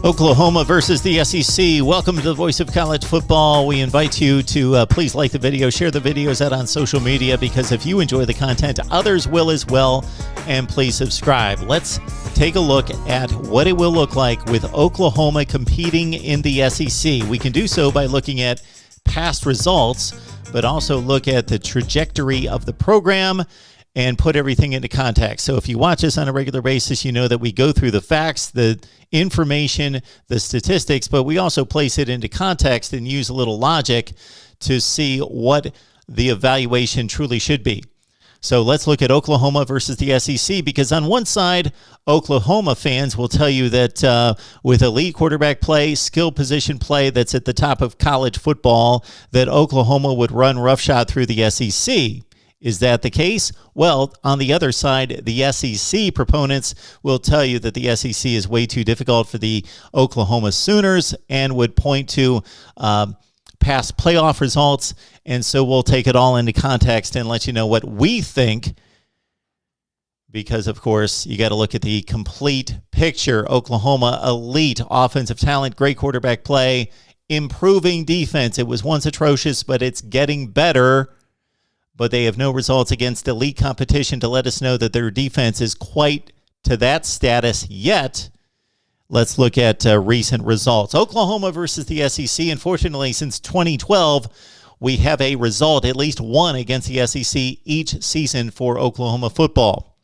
Oklahoma versus the SEC. Welcome to the Voice of College Football. We invite you to please like the video, share the videos out on social media, because if you enjoy the content, others will as well. And please subscribe. Let's take a look at what it will look like with Oklahoma competing in the SEC. We can do so by looking at past results, but also look at the trajectory of the program and put everything into context. So if you watch us on a regular basis, you know that we go through the facts, the information, the statistics, but we also place it into context and use a little logic to see what the evaluation truly should be. So let's look at Oklahoma versus the SEC, because on one side, Oklahoma fans will tell you that with elite quarterback play, skill position play that's at the top of college football, that Oklahoma would run roughshod through the SEC. Is that the case? Well, on the other side, the SEC proponents will tell you that the SEC is way too difficult for the Oklahoma Sooners and would point to past playoff results. And so we'll take it all into context and let you know what we think, because, of course, you got to look at the complete picture. Oklahoma, elite offensive talent, great quarterback play, improving defense. It was once atrocious, but it's getting better. But they have no results against elite competition to let us know that their defense is quite to that status yet. Let's look at recent results. Oklahoma versus the SEC. Unfortunately, since 2012, we have a result, at least one, against the SEC each season for Oklahoma football.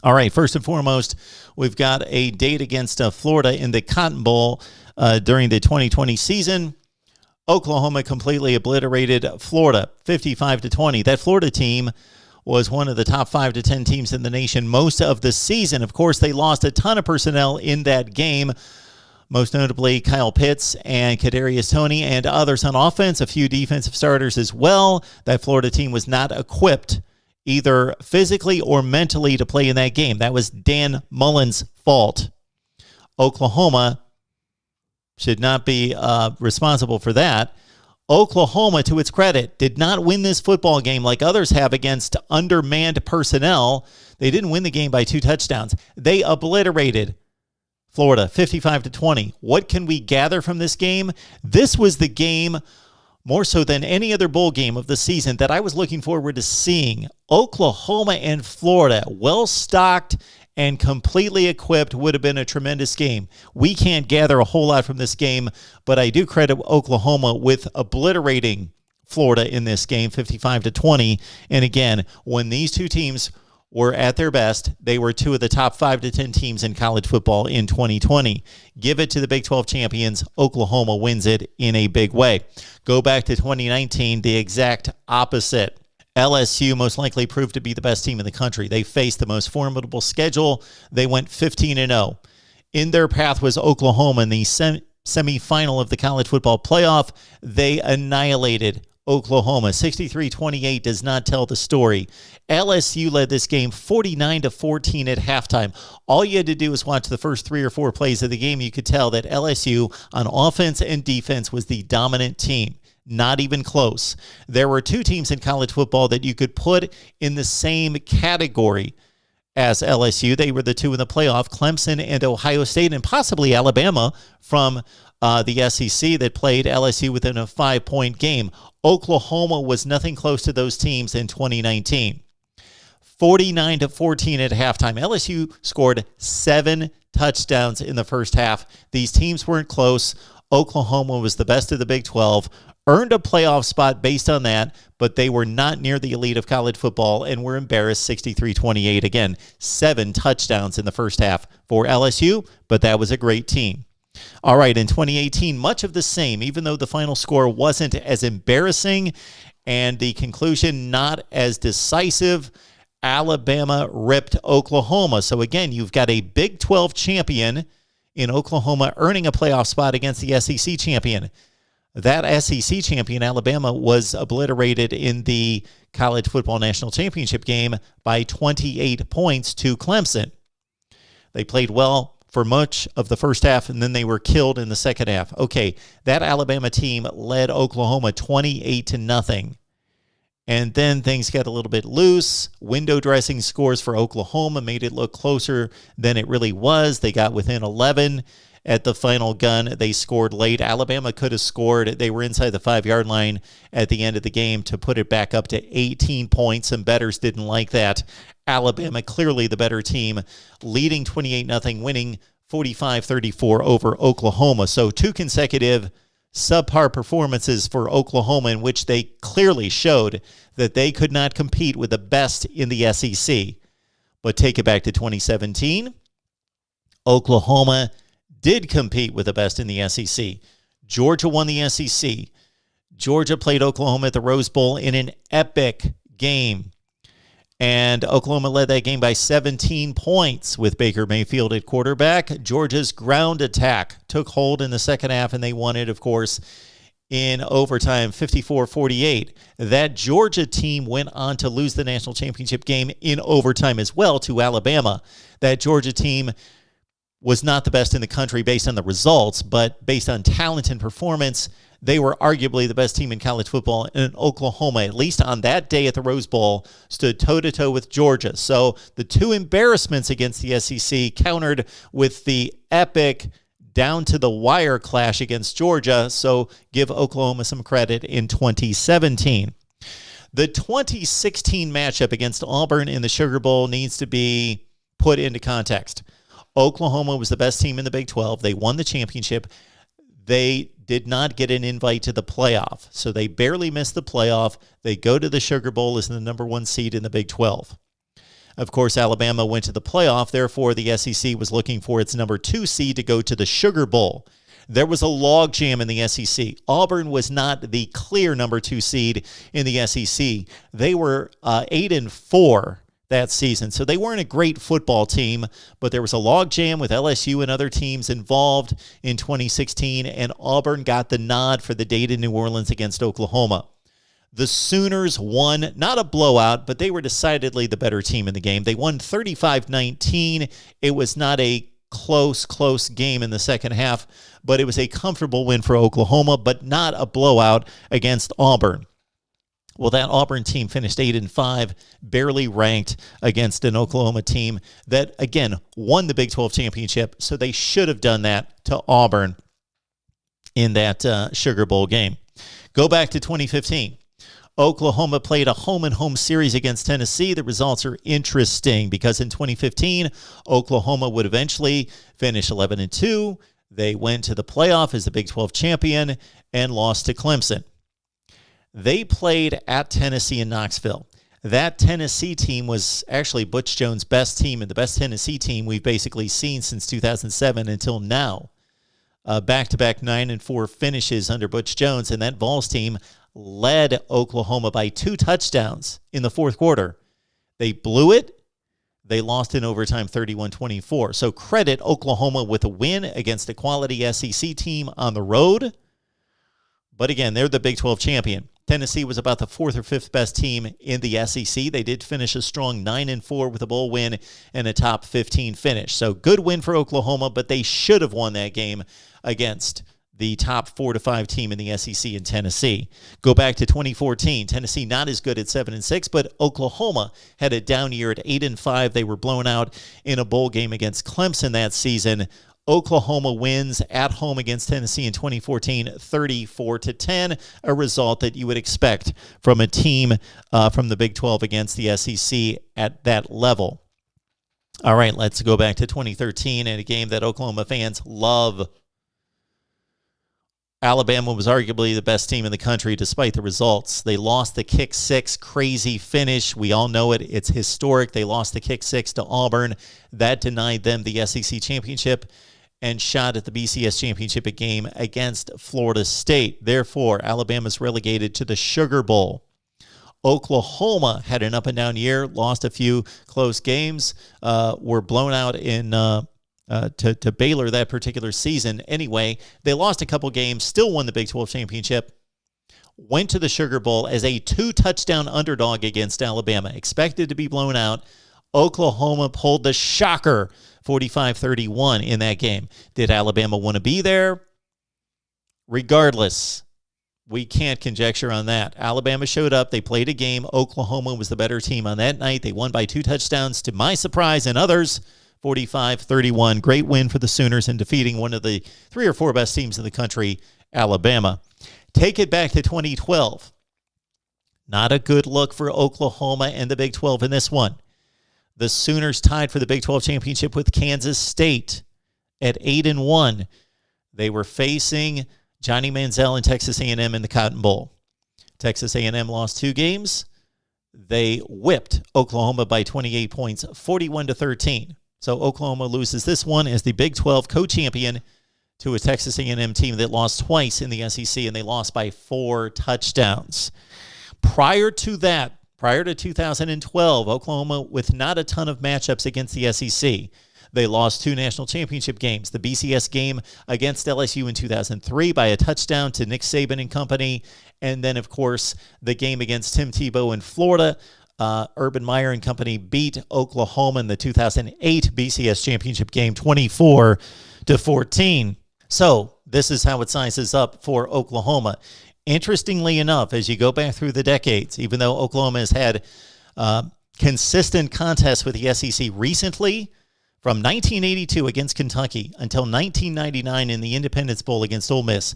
All right, first and foremost, we've got a date against Florida in the Cotton Bowl during the 2020 season. Oklahoma completely obliterated Florida, 55-20. That Florida team was one of the top 5 to 10 teams in the nation most of the season. Of course, they lost a ton of personnel in that game, most notably Kyle Pitts and Kadarius Toney and others on offense, a few defensive starters as well. That Florida team was not equipped either physically or mentally to play in that game. That was Dan Mullen's fault. Oklahoma should not be responsible for that. Oklahoma, to its credit, did not win this football game like others have against undermanned personnel. They didn't win the game by 2 touchdowns. They obliterated Florida, 55-20. What can we gather from this game? This was the game, more so than any other bowl game of the season, that I was looking forward to seeing. Oklahoma and Florida, well-stocked and completely equipped, would have been a tremendous game. We can't gather a whole lot from this game, but I do credit Oklahoma with obliterating Florida in this game, 55-20. And again, when these two teams were at their best, they were 2 of the top 5 to 10 teams in college football in 2020. Give it to the Big 12 champions. Oklahoma wins it in a big way. Go back to 2019, the exact opposite. LSU most likely proved to be the best team in the country. They faced the most formidable schedule. They went 15-0. In their path was Oklahoma in the semifinal of the college football playoff. They annihilated Oklahoma. 63-28 does not tell the story. LSU led this game 49-14 at halftime. All you had to do was watch the first 3 or 4 plays of the game. You could tell that LSU on offense and defense was the dominant team. Not even close. There were 2 teams in college football that you could put in the same category as LSU. They were the 2 in the playoff, Clemson and Ohio State, and possibly Alabama from the SEC that played LSU within a 5-point game. Oklahoma was nothing close to those teams in 2019. 49-14 at halftime. LSU scored 7 touchdowns in the first half. These teams weren't close. Oklahoma was the best of the Big 12, earned a playoff spot based on that, but they were not near the elite of college football and were embarrassed 63-28. Again, 7 touchdowns in the first half for LSU, but that was a great team. All right, in 2018, much of the same, even though the final score wasn't as embarrassing and the conclusion not as decisive. Alabama ripped Oklahoma. So again, you've got a Big 12 champion in Oklahoma earning a playoff spot against the SEC champion. That SEC champion, Alabama, was obliterated in the College Football National Championship game by 28 points to Clemson. They played well for much of the first half, and then they were killed in the second half. Okay, that Alabama team led Oklahoma 28-0. And then things got a little bit loose. Window dressing scores for Oklahoma made it look closer than it really was. They got within 11. at the final gun. They scored late. Alabama could have scored. They were inside the 5-yard line at the end of the game to put it back up to 18 points. Some bettors didn't like that. Alabama, clearly the better team, leading 28-0, winning 45-34 over Oklahoma. So 2 consecutive subpar performances for Oklahoma in which they clearly showed that they could not compete with the best in the SEC. But take it back to 2017. Oklahoma did compete with the best in the SEC. Georgia won the SEC. Georgia played Oklahoma at the Rose Bowl in an epic game. And Oklahoma led that game by 17 points with Baker Mayfield at quarterback. Georgia's ground attack took hold in the second half, and they won it, of course, in overtime, 54-48. That Georgia team went on to lose the national championship game in overtime as well to Alabama. That Georgia team was not the best in the country based on the results, but based on talent and performance, they were arguably the best team in college football. And Oklahoma, at least on that day at the Rose Bowl, stood toe-to-toe with Georgia. So the 2 embarrassments against the SEC countered with the epic down-to-the-wire clash against Georgia. So give Oklahoma some credit in 2017. The 2016 matchup against Auburn in the Sugar Bowl needs to be put into context. Oklahoma was the best team in the Big 12. They won the championship. They did not get an invite to the playoff, so they barely missed the playoff. They go to the Sugar Bowl as the number 1 seed in the Big 12. Of course, Alabama went to the playoff. Therefore, the SEC was looking for its number 2 seed to go to the Sugar Bowl. There was a logjam in the SEC. Auburn was not the clear number 2 seed in the SEC. They were 8-4 that season. So they weren't a great football team, but there was a logjam with LSU and other teams involved in 2016, and Auburn got the nod for the date in New Orleans against Oklahoma. The Sooners won, not a blowout, but they were decidedly the better team in the game. They won 35-19. It was not a close game in the second half, but it was a comfortable win for Oklahoma, but not a blowout against Auburn. Well, that Auburn team finished 8-5, barely ranked against an Oklahoma team that, again, won the Big 12 championship, so they should have done that to Auburn in that Sugar Bowl game. Go back to 2015. Oklahoma played a home-and-home series against Tennessee. The results are interesting because in 2015, Oklahoma would eventually finish 11-2. They went to the playoff as the Big 12 champion and lost to Clemson. They played at Tennessee in Knoxville. That Tennessee team was actually Butch Jones' best team and the best Tennessee team we've basically seen since 2007 until now. Back-to-back 9-4 finishes under Butch Jones, and that Vols team led Oklahoma by 2 touchdowns in the fourth quarter. They blew it. They lost in overtime 31-24. So credit Oklahoma with a win against a quality SEC team on the road. But again, they're the Big 12 champion. Tennessee was about the 4th or 5th best team in the SEC. They did finish a strong 9-4 with a bowl win and a top 15 finish. So good win for Oklahoma, but they should have won that game against the top 4 to 5 team in the SEC in Tennessee. Go back to 2014. Tennessee not as good at 7-6, but Oklahoma had a down year at 8-5. They were blown out in a bowl game against Clemson that season. Oklahoma wins at home against Tennessee in 2014, 34-10, a result that you would expect from a team from the Big 12 against the SEC at that level. All right, let's go back to 2013 and a game that Oklahoma fans love. Alabama was arguably the best team in the country despite the results. They lost the kick 6 crazy finish. We all know it. It's historic. They lost the kick 6 to Auburn. That denied them the SEC championship and shot at the BCS championship game against Florida State. Therefore, Alabama's relegated to the Sugar Bowl. Oklahoma had an up-and-down year, lost a few close games, were blown out in to Baylor that particular season. Anyway, they lost a couple games, still won the Big 12 championship, went to the Sugar Bowl as a 2-touchdown underdog against Alabama, expected to be blown out. Oklahoma pulled the shocker, 45-31 in that game. Did Alabama want to be there? Regardless, we can't conjecture on that. Alabama showed up. They played a game. Oklahoma was the better team on that night. They won by 2 touchdowns to my surprise and others, 45-31. Great win for the Sooners in defeating one of the 3 or 4 best teams in the country, Alabama. Take it back to 2012. Not a good look for Oklahoma and the Big 12 in this one. The Sooners tied for the Big 12 championship with Kansas State at 8-1. They were facing Johnny Manziel and Texas A&M in the Cotton Bowl. Texas A&M lost 2 games. They whipped Oklahoma by 28 points, 41-13. So Oklahoma loses this one as the Big 12 co-champion to a Texas A&M team that lost twice in the SEC, and they lost by 4 touchdowns. Prior to that, prior to 2012, Oklahoma with not a ton of matchups against the SEC. They lost 2 national championship games. The BCS game against LSU in 2003 by a touchdown to Nick Saban and company. And then, of course, the game against Tim Tebow in Florida. Urban Meyer and company beat Oklahoma in the 2008 BCS championship game 24-14. So this is how it sizes up for Oklahoma. Interestingly enough, as you go back through the decades, even though Oklahoma has had consistent contests with the SEC recently, from 1982 against Kentucky until 1999 in the Independence Bowl against Ole Miss,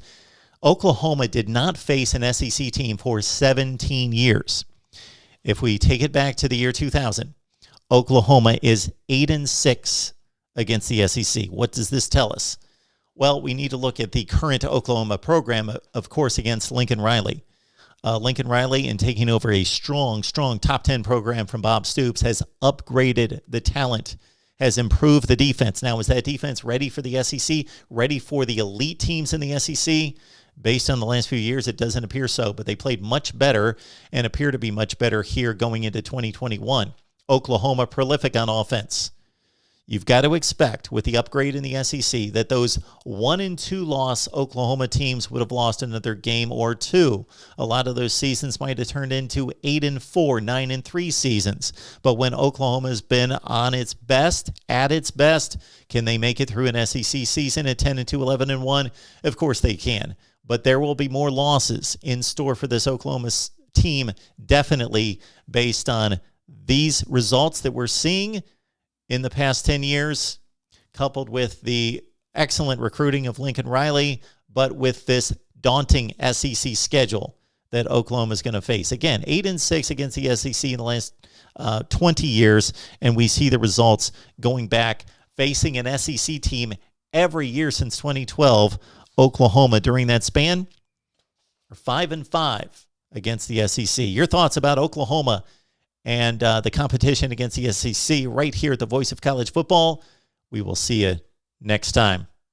Oklahoma did not face an SEC team for 17 years. If we take it back to the year 2000, Oklahoma is 8-6 against the SEC. What does this tell us? Well, we need to look at the current Oklahoma program, of course, against Lincoln Riley. Lincoln Riley, in taking over a strong top 10 program from Bob Stoops, has upgraded the talent, has improved the defense. Now, is that defense ready for the SEC, ready for the elite teams in the SEC? Based on the last few years, it doesn't appear so, but they played much better and appear to be much better here going into 2021. Oklahoma prolific on offense. You've got to expect, with the upgrade in the SEC, that those 1-2 loss Oklahoma teams would have lost another game or 2. A lot of those seasons might have turned into 8-4, 9-3 seasons. But when Oklahoma's been on its best, at its best, can they make it through an SEC season at 10-2, 11-1? Of course they can. But there will be more losses in store for this Oklahoma team, definitely based on these results that we're seeing in the past 10 years, coupled with the excellent recruiting of Lincoln Riley, but with this daunting SEC schedule that Oklahoma is going to face. Again, 8-6 against the SEC in the last 20 years, and we see the results going back, facing an SEC team every year since 2012. Oklahoma, during that span, are 5-5 against the SEC. Your thoughts about Oklahoma and the competition against the SEC right here at the Voice of College Football. We will see you next time.